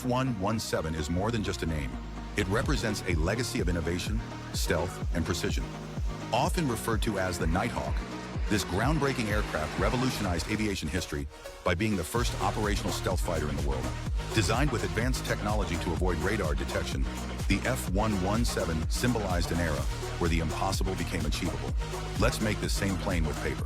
F117 is more than just a name. It represents a legacy of innovation, stealth, and precision. Often referred to as the Nighthawk, this groundbreaking aircraft revolutionized aviation history by being the first operational stealth fighter in the world. Designed with advanced technology to avoid radar detection, the F117 symbolized an era where the impossible became achievable. Let's make this same plane with paper.